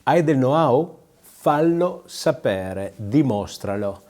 Hai del know-how? Fallo sapere, dimostralo.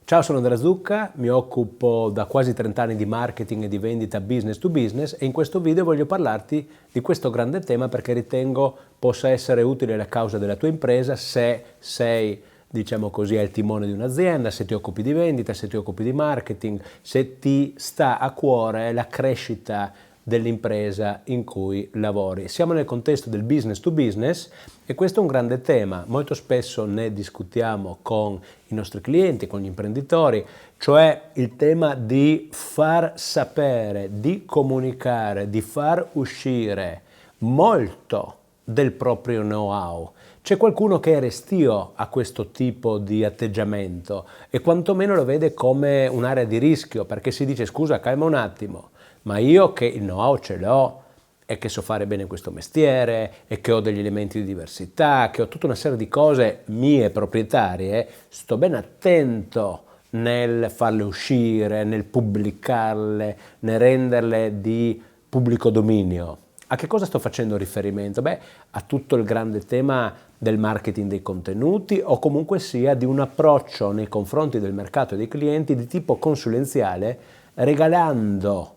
Ciao, sono Andrea Zucca, mi occupo da quasi 30 anni di marketing e di vendita business to business e in questo video voglio parlarti di questo grande tema perché ritengo possa essere utile alla causa della tua impresa se sei, diciamo così, al timone di un'azienda, se ti occupi di vendita, se ti occupi di marketing, se ti sta a cuore la crescita dell'impresa in cui lavori. Siamo nel contesto del business to business e questo è un grande tema, molto spesso ne discutiamo con i nostri clienti, con gli imprenditori, cioè il tema di far sapere, di comunicare, di far uscire molto del proprio know-how. C'è qualcuno che è restio a questo tipo di atteggiamento e quantomeno lo vede come un'area di rischio perché si dice scusa, calma un attimo, ma io che il know-how ce l'ho e che so fare bene questo mestiere e che ho degli elementi di diversità, che ho tutta una serie di cose mie proprietarie, sto ben attento nel farle uscire, nel pubblicarle, nel renderle di pubblico dominio. A che cosa sto facendo riferimento? Beh, a tutto il grande tema del marketing dei contenuti o comunque sia di un approccio nei confronti del mercato e dei clienti di tipo consulenziale, regalando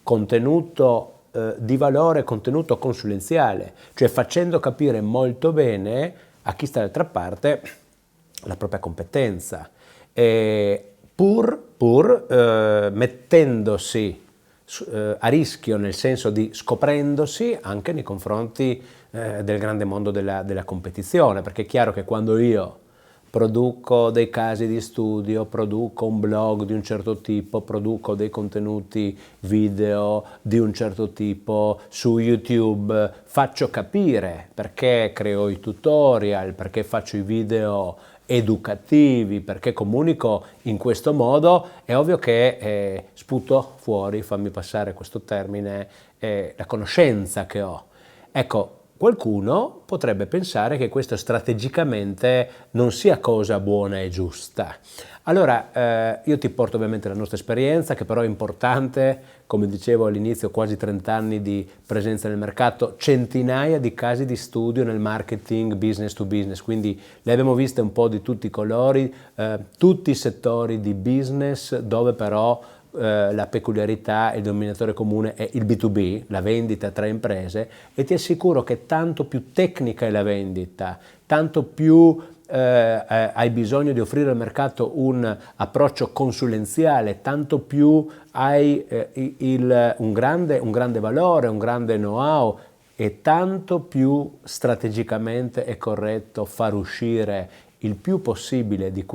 contenuto di valore, contenuto consulenziale, cioè facendo capire molto bene a chi sta d'altra parte la propria competenza, pur mettendosi a rischio, nel senso di scoprendosi anche nei confronti del grande mondo della competizione, perché è chiaro che quando io produco dei casi di studio, produco un blog di un certo tipo, produco dei contenuti video di un certo tipo su YouTube, faccio capire perché creo i tutorial, perché faccio i video educativi, perché comunico in questo modo, è ovvio che sputo fuori, fammi passare questo termine, la conoscenza che ho. Ecco, qualcuno potrebbe pensare che questo strategicamente non sia cosa buona e giusta. Allora, io ti porto ovviamente la nostra esperienza, che però è importante, come dicevo all'inizio, quasi 30 anni di presenza nel mercato, centinaia di casi di studio nel marketing business to business, quindi le abbiamo viste un po' di tutti i colori, tutti i settori di business dove però la peculiarità e il denominatore comune è il B2B, la vendita tra imprese, e ti assicuro che tanto più tecnica è la vendita, tanto più hai bisogno di offrire al mercato un approccio consulenziale, tanto più hai un grande valore, un grande know-how e tanto più strategicamente è corretto far uscire il più possibile di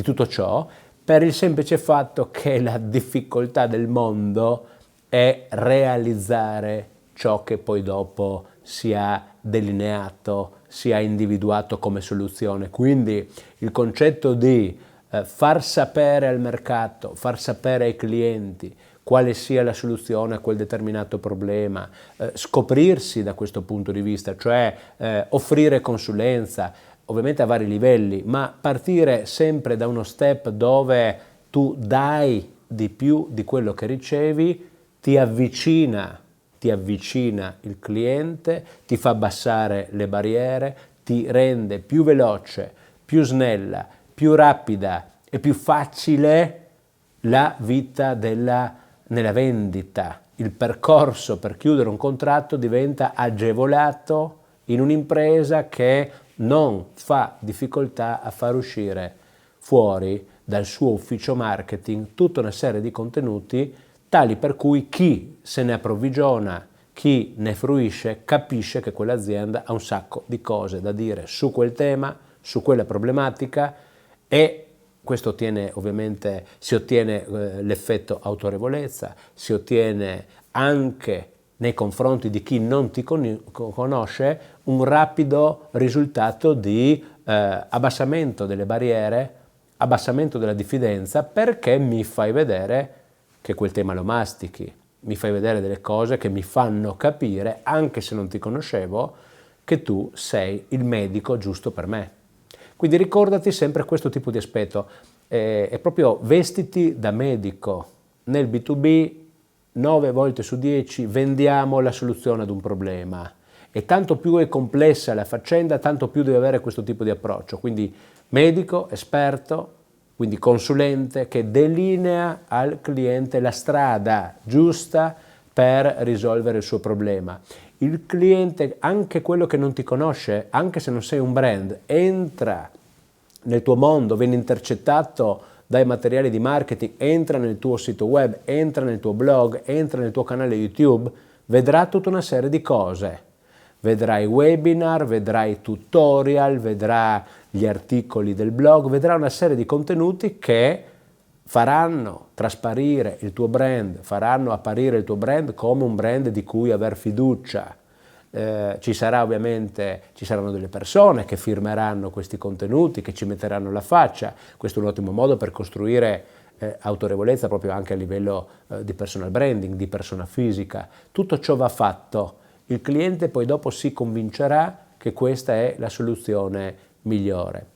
tutto ciò, per il semplice fatto che la difficoltà del mondo è realizzare ciò che poi dopo si ha delineato, si è individuato come soluzione. Quindi il concetto di far sapere al mercato, far sapere ai clienti quale sia la soluzione a quel determinato problema, scoprirsi da questo punto di vista, cioè offrire consulenza, ovviamente a vari livelli, ma partire sempre da uno step dove tu dai di più di quello che ricevi, ti avvicina il cliente, ti fa abbassare le barriere, ti rende più veloce, più snella, più rapida e più facile la vita nella vendita. Il percorso per chiudere un contratto diventa agevolato in un'impresa che non fa difficoltà a far uscire fuori dal suo ufficio marketing tutta una serie di contenuti tali per cui chi se ne approvvigiona, chi ne fruisce, capisce che quell'azienda ha un sacco di cose da dire su quel tema, su quella problematica, e questo ovviamente si ottiene l'effetto autorevolezza, si ottiene anche nei confronti di chi non ti conosce un rapido risultato di abbassamento delle barriere, abbassamento della diffidenza, perché mi fai vedere che quel tema lo mastichi, mi fai vedere delle cose che mi fanno capire, anche se non ti conoscevo, che tu sei il medico giusto per me. Quindi ricordati sempre questo tipo di aspetto, è proprio vestiti da medico. Nel B2B 9 volte su 10 vendiamo la soluzione ad un problema E tanto più è complessa la faccenda, tanto più devi avere questo tipo di approccio. Quindi medico, esperto, quindi consulente che delinea al cliente la strada giusta per risolvere il suo problema. Il cliente, anche quello che non ti conosce, anche se non sei un brand, entra nel tuo mondo, viene intercettato dai materiali di marketing, entra nel tuo sito web, entra nel tuo blog, entra nel tuo canale YouTube, vedrà tutta una serie di cose. Vedrai webinar, vedrai tutorial, vedrà gli articoli del blog, vedrà una serie di contenuti che faranno trasparire il tuo brand, faranno apparire il tuo brand come un brand di cui aver fiducia. Ci saranno delle persone che firmeranno questi contenuti, che ci metteranno la faccia. Questo è un ottimo modo per costruire autorevolezza proprio anche a livello di personal branding, di persona fisica. Tutto ciò va fatto. Il cliente poi dopo si convincerà che questa è la soluzione migliore.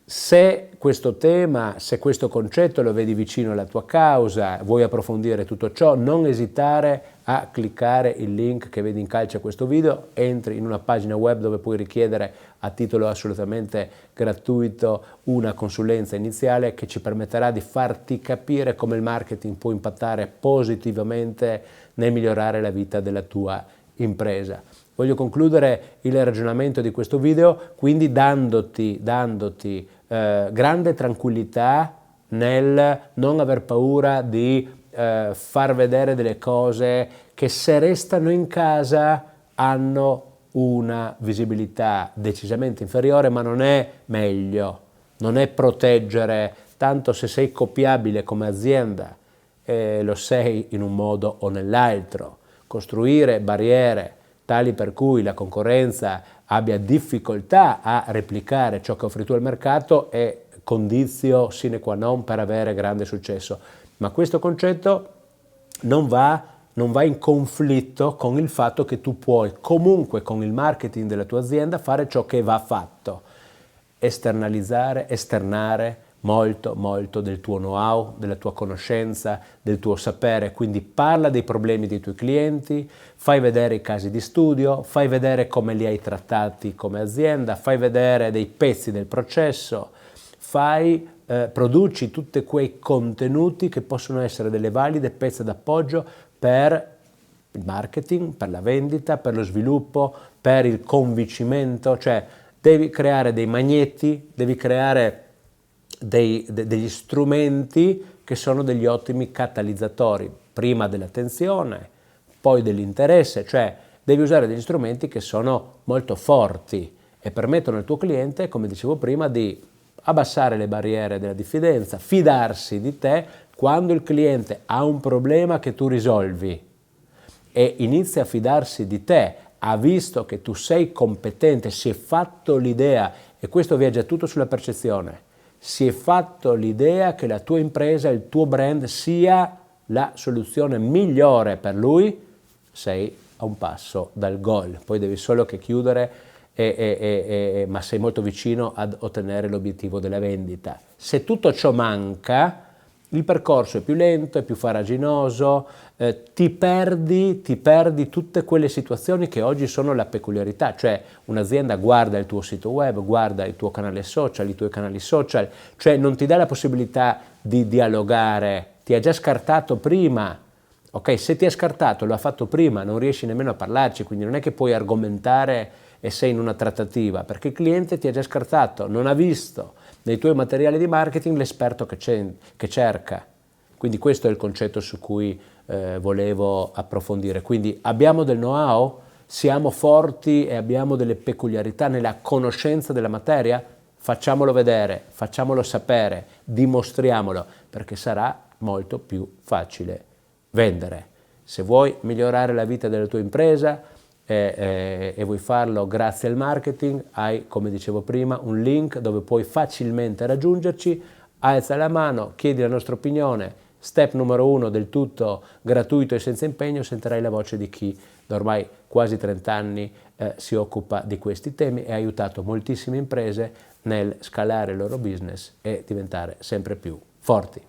Se questo tema, se questo concetto lo vedi vicino alla tua causa, vuoi approfondire tutto ciò, non esitare a cliccare il link che vedi in calce a questo video, entri in una pagina web dove puoi richiedere a titolo assolutamente gratuito una consulenza iniziale che ci permetterà di farti capire come il marketing può impattare positivamente nel migliorare la vita della tua impresa. Voglio concludere il ragionamento di questo video quindi dandoti grande tranquillità nel non aver paura di far vedere delle cose che se restano in casa hanno una visibilità decisamente inferiore, ma non è meglio, non è proteggere, tanto se sei copiabile come azienda, lo sei in un modo o nell'altro. Costruire barriere tali per cui la concorrenza abbia difficoltà a replicare ciò che offri tu al mercato è condizio sine qua non per avere grande successo. Ma questo concetto non va in conflitto con il fatto che tu puoi comunque con il marketing della tua azienda fare ciò che va fatto, esternare molto del tuo know-how, della tua conoscenza, del tuo sapere. Quindi parla dei problemi dei tuoi clienti, fai vedere i casi di studio, fai vedere come li hai trattati come azienda, fai vedere dei pezzi del processo, produci tutti quei contenuti che possono essere delle valide pezze d'appoggio per il marketing, per la vendita, per lo sviluppo, per il convincimento, cioè devi creare dei magneti, devi creare degli strumenti che sono degli ottimi catalizzatori, prima dell'attenzione, poi dell'interesse, cioè devi usare degli strumenti che sono molto forti e permettono al tuo cliente, come dicevo prima, di abbassare le barriere della diffidenza, fidarsi di te quando il cliente ha un problema che tu risolvi e inizia a fidarsi di te, ha visto che tu sei competente, si è fatto l'idea, e questo viaggia tutto sulla percezione, si è fatto l'idea che la tua impresa, il tuo brand sia la soluzione migliore per lui, sei a un passo dal goal. Poi devi solo che chiudere, ma sei molto vicino ad ottenere l'obiettivo della vendita. Se tutto ciò manca, il percorso è più lento, è più farraginoso, ti perdi tutte quelle situazioni che oggi sono la peculiarità, cioè un'azienda guarda il tuo sito web, guarda il tuo canale social, i tuoi canali social, cioè non ti dà la possibilità di dialogare, ti ha già scartato prima, ok? Se ti ha scartato, lo ha fatto prima, non riesci nemmeno a parlarci, quindi non è che puoi argomentare e sei in una trattativa, perché il cliente ti ha già scartato, non ha visto nei tuoi materiali di marketing l'esperto che cerca. Quindi questo è il concetto su cui volevo approfondire. Quindi abbiamo del know-how, siamo forti e abbiamo delle peculiarità nella conoscenza della materia, facciamolo vedere, facciamolo sapere, dimostriamolo, perché sarà molto più facile vendere. Se vuoi migliorare la vita della tua impresa e vuoi farlo grazie al marketing, hai, come dicevo prima, un link dove puoi facilmente raggiungerci, alza la mano, chiedi la nostra opinione, step numero 1 del tutto gratuito e senza impegno, sentirai la voce di chi da ormai quasi 30 anni si occupa di questi temi e ha aiutato moltissime imprese nel scalare il loro business e diventare sempre più forti.